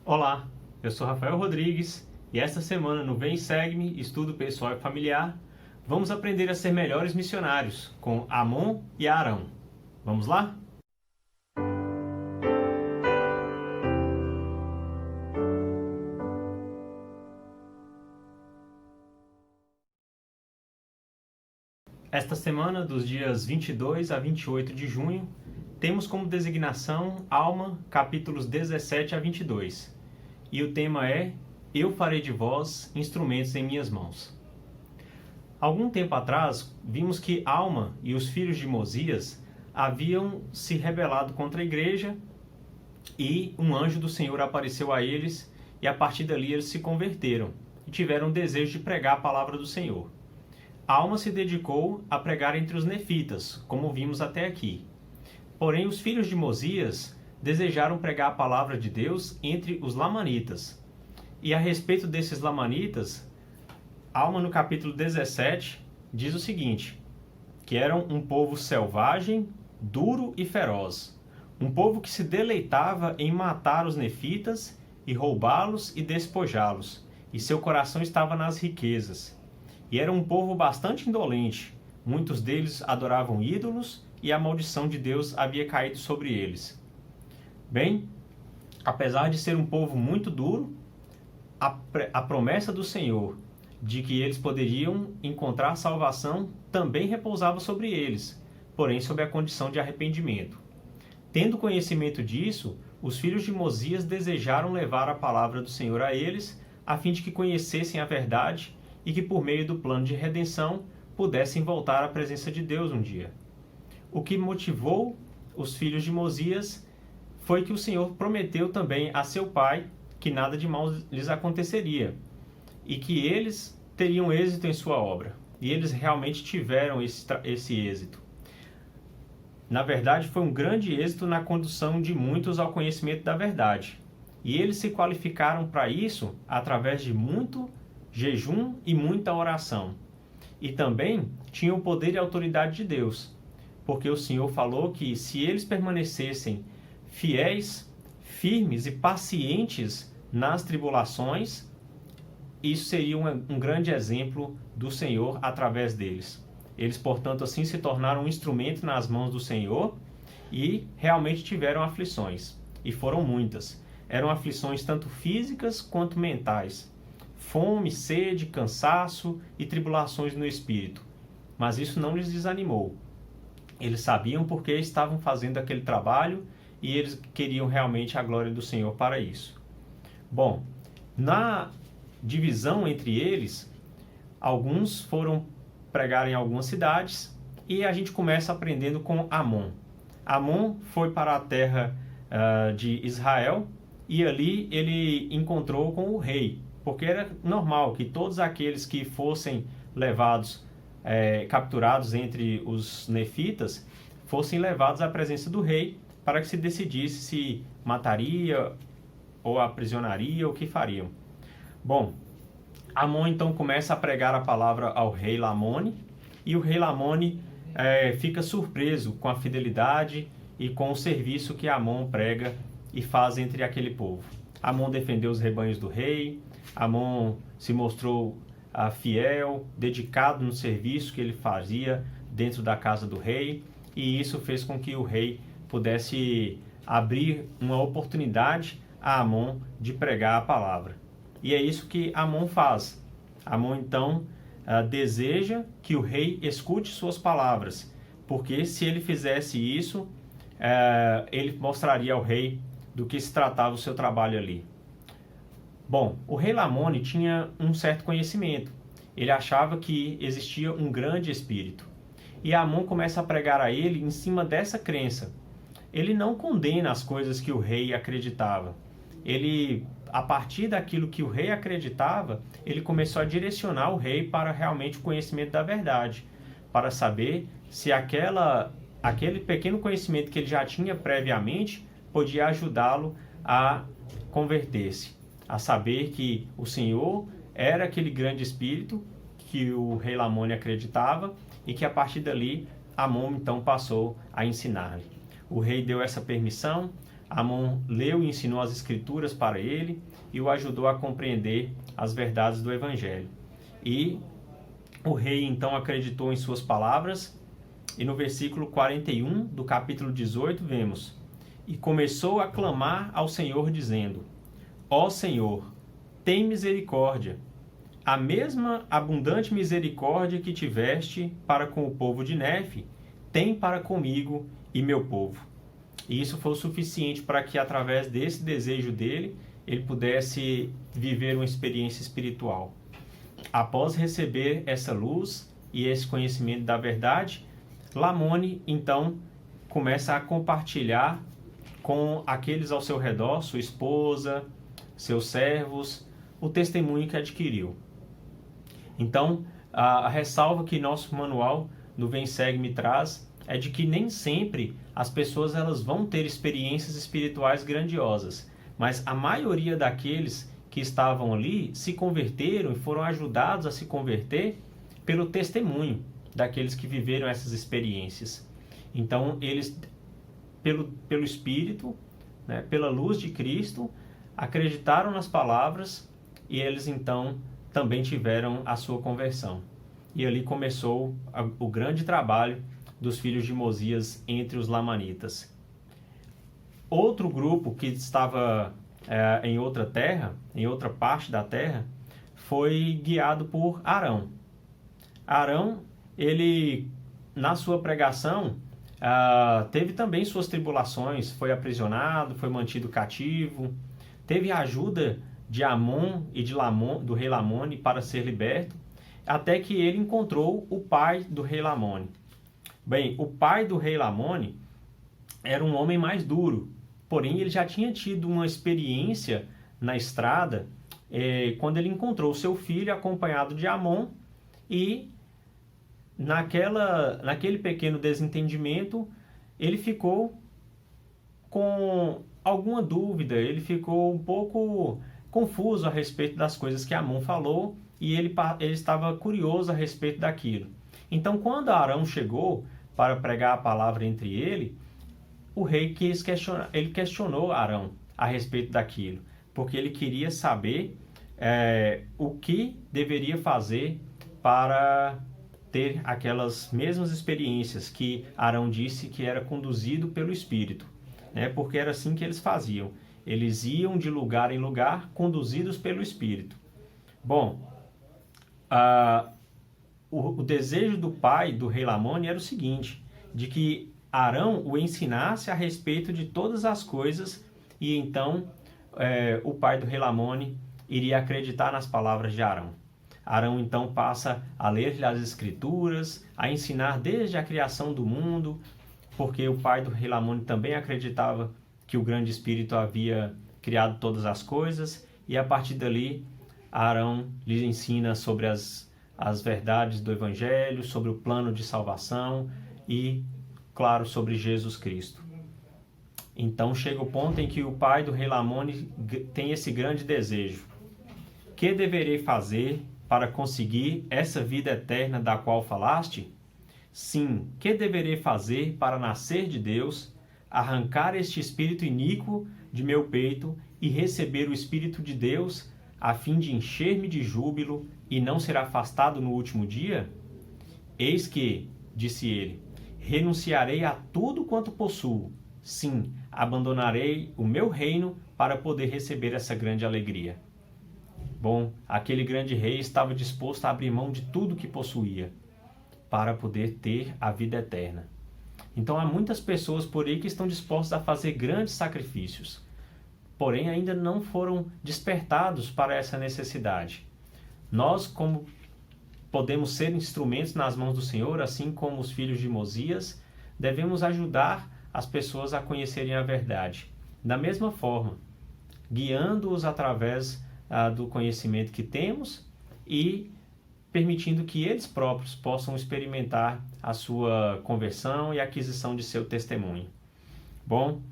Olá, eu sou Rafael Rodrigues e esta semana no Vem Segue-me, Estudo Pessoal e Familiar, vamos aprender a ser melhores missionários com Amon e Arão. Vamos lá? Esta semana, dos dias 22 a 28 de junho, temos como designação Alma, capítulos 17 a 22. E o tema é Eu farei de vós instrumentos em minhas mãos. Algum tempo atrás, vimos que Alma e os filhos de Mosias haviam se rebelado contra a igreja e um anjo do Senhor apareceu a eles e a partir dali eles se converteram e tiveram o desejo de pregar a palavra do Senhor. Alma se dedicou a pregar entre os nefitas, como vimos até aqui. Porém, os filhos de Mosias desejaram pregar a palavra de Deus entre os lamanitas. E a respeito desses lamanitas, Alma no capítulo 17 diz o seguinte, que eram um povo selvagem, duro e feroz, um povo que se deleitava em matar os nefitas e roubá-los e despojá-los, e seu coração estava nas riquezas. E era um povo bastante indolente, muitos deles adoravam ídolos e a maldição de Deus havia caído sobre eles. Bem, apesar de ser um povo muito duro, a promessa do Senhor de que eles poderiam encontrar salvação também repousava sobre eles, porém sob a condição de arrependimento. Tendo conhecimento disso, os filhos de Mosias desejaram levar a palavra do Senhor a eles, a fim de que conhecessem a verdade e que por meio do plano de redenção pudessem voltar à presença de Deus um dia. O que motivou os filhos de Mosias foi que o Senhor prometeu também a seu pai que nada de mal lhes aconteceria e que eles teriam êxito em sua obra. E eles realmente tiveram esse êxito. Na verdade, foi um grande êxito na condução de muitos ao conhecimento da verdade. E eles se qualificaram para isso através de muito jejum e muita oração. E também tinham o poder e a autoridade de Deus, porque o Senhor falou que se eles permanecessem fiéis, firmes e pacientes nas tribulações, isso seria um grande exemplo do Senhor através deles. Eles, portanto, assim se tornaram um instrumento nas mãos do Senhor e realmente tiveram aflições. E foram muitas. Eram aflições tanto físicas quanto mentais. Fome, sede, cansaço e tribulações no espírito. Mas isso não lhes desanimou. Eles sabiam porque estavam fazendo aquele trabalho e eles queriam realmente a glória do Senhor para isso. Bom, na divisão entre eles, alguns foram pregar em algumas cidades e a gente começa aprendendo com Amon. Amon foi para a terra de Israel e ali ele encontrou com o rei, porque era normal que todos aqueles que fossem levados, capturados entre os nefitas, fossem levados à presença do rei para que se decidisse se mataria ou aprisionaria, ou o que fariam. Bom, Amon então começa a pregar a palavra ao rei Lamone, e o rei Lamone fica surpreso com a fidelidade e com o serviço que Amon prega e faz entre aquele povo. Amon defendeu os rebanhos do rei, Amon se mostrou fiel, dedicado no serviço que ele fazia dentro da casa do rei, e isso fez com que o rei pudesse abrir uma oportunidade a Amon de pregar a palavra. E é isso que Amon faz. Amon então deseja que o rei escute suas palavras, porque se ele fizesse isso, ele mostraria ao rei do que se tratava o seu trabalho ali. Bom, o rei Lamone tinha um certo conhecimento. Ele achava que existia um grande espírito. E Amon começa a pregar a ele em cima dessa crença. Ele não condena as coisas que o rei acreditava. Ele, a partir daquilo que o rei acreditava, ele começou a direcionar o rei para realmente o conhecimento da verdade, para saber se aquele pequeno conhecimento que ele já tinha previamente podia ajudá-lo a converter-se, a saber que o Senhor era aquele grande espírito que o rei Lamone acreditava e que a partir dali Amon então passou a ensinar-lhe. O rei deu essa permissão, Amon leu e ensinou as Escrituras para ele e o ajudou a compreender as verdades do Evangelho. E o rei então acreditou em suas palavras, e no versículo 41 do capítulo 18 vemos: E começou a clamar ao Senhor dizendo: Ó Senhor, tem misericórdia, a mesma abundante misericórdia que tiveste para com o povo de Nefe, tem para comigo e meu povo. E isso foi o suficiente para que, através desse desejo dele, ele pudesse viver uma experiência espiritual. Após receber essa luz e esse conhecimento da verdade, Lamone, então, começa a compartilhar com aqueles ao seu redor, sua esposa, seus servos, o testemunho que adquiriu. Então, a ressalva que nosso manual do Vem Segue me traz é de que nem sempre as pessoas elas vão ter experiências espirituais grandiosas, mas a maioria daqueles que estavam ali se converteram e foram ajudados a se converter pelo testemunho daqueles que viveram essas experiências. Então, eles, pelo Espírito, né, pela luz de Cristo, acreditaram nas palavras e eles, então, também tiveram a sua conversão. E ali começou o grande trabalho dos filhos de Mosias entre os lamanitas. Outro grupo que estava em outra terra, em outra parte da terra, foi guiado por Arão. Arão, ele, na sua pregação, teve também suas tribulações, foi aprisionado, foi mantido cativo, teve a ajuda de Amon e do rei Lamone para ser liberto, até que ele encontrou o pai do rei Lamone. Bem, o pai do rei Lamone era um homem mais duro, porém ele já tinha tido uma experiência na estrada quando ele encontrou seu filho acompanhado de Amon e naquele pequeno desentendimento ele ficou com alguma dúvida, ele ficou um pouco confuso a respeito das coisas que Amon falou e ele estava curioso a respeito daquilo. Então, quando Arão chegou para pregar a palavra entre ele, o rei questionou Arão a respeito daquilo, porque ele queria saber o que deveria fazer para ter aquelas mesmas experiências que Arão disse que era conduzido pelo Espírito, né? Porque era assim que eles faziam. Eles iam de lugar em lugar conduzidos pelo Espírito. Bom, o desejo do pai do rei Lamone era o seguinte, de que Arão o ensinasse a respeito de todas as coisas e então o pai do rei Lamone iria acreditar nas palavras de Arão. Arão então passa a ler as Escrituras, a ensinar desde a criação do mundo, porque o pai do rei Lamone também acreditava que o grande Espírito havia criado todas as coisas, e a partir dali Arão lhes ensina sobre as verdades do Evangelho, sobre o plano de salvação e, claro, sobre Jesus Cristo. Então chega o ponto em que o pai do rei Lamone tem esse grande desejo. Que deverei fazer para conseguir essa vida eterna da qual falaste? Sim, que deverei fazer para nascer de Deus, arrancar este espírito iníquo de meu peito e receber o Espírito de Deus, a fim de encher-me de júbilo e não ser afastado no último dia? Eis que, disse ele, renunciarei a tudo quanto possuo. Sim, abandonarei o meu reino para poder receber essa grande alegria. Bom, aquele grande rei estava disposto a abrir mão de tudo que possuía para poder ter a vida eterna. Então há muitas pessoas por aí que estão dispostas a fazer grandes sacrifícios, porém ainda não foram despertados para essa necessidade. Nós, como podemos ser instrumentos nas mãos do Senhor, assim como os filhos de Mosias, devemos ajudar as pessoas a conhecerem a verdade. Da mesma forma, guiando-os através do conhecimento que temos e permitindo que eles próprios possam experimentar a sua conversão e aquisição de seu testemunho. Bom,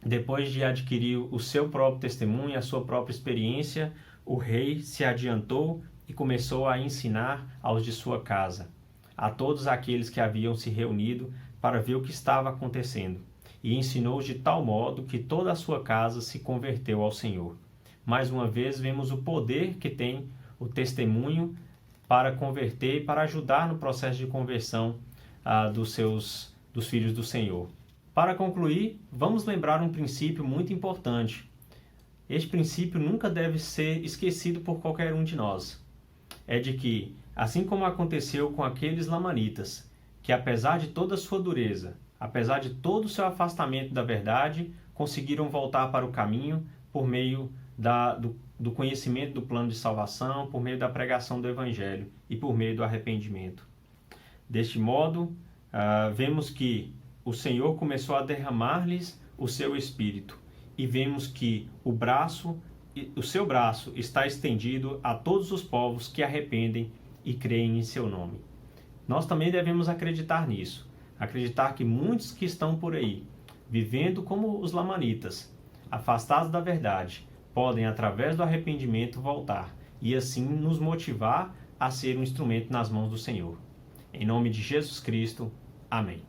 depois de adquirir o seu próprio testemunho, a sua própria experiência, o rei se adiantou e começou a ensinar aos de sua casa, a todos aqueles que haviam se reunido para ver o que estava acontecendo. e ensinou de tal modo que toda a sua casa se converteu ao Senhor. Mais uma vez, vemos o poder que tem o testemunho para converter e para ajudar no processo de conversão dos filhos do Senhor. Para concluir, vamos lembrar um princípio muito importante. Este princípio nunca deve ser esquecido por qualquer um de nós. É de que, assim como aconteceu com aqueles lamanitas, que apesar de toda a sua dureza, apesar de todo o seu afastamento da verdade, conseguiram voltar para o caminho por meio do conhecimento do plano de salvação, por meio da pregação do Evangelho e por meio do arrependimento. Deste modo, vemos que o Senhor começou a derramar-lhes o seu Espírito e vemos que o seu braço está estendido a todos os povos que arrependem e creem em seu nome. Nós também devemos acreditar nisso, acreditar que muitos que estão por aí, vivendo como os lamanitas, afastados da verdade, podem, através do arrependimento, voltar e assim nos motivar a ser um instrumento nas mãos do Senhor. Em nome de Jesus Cristo, amém.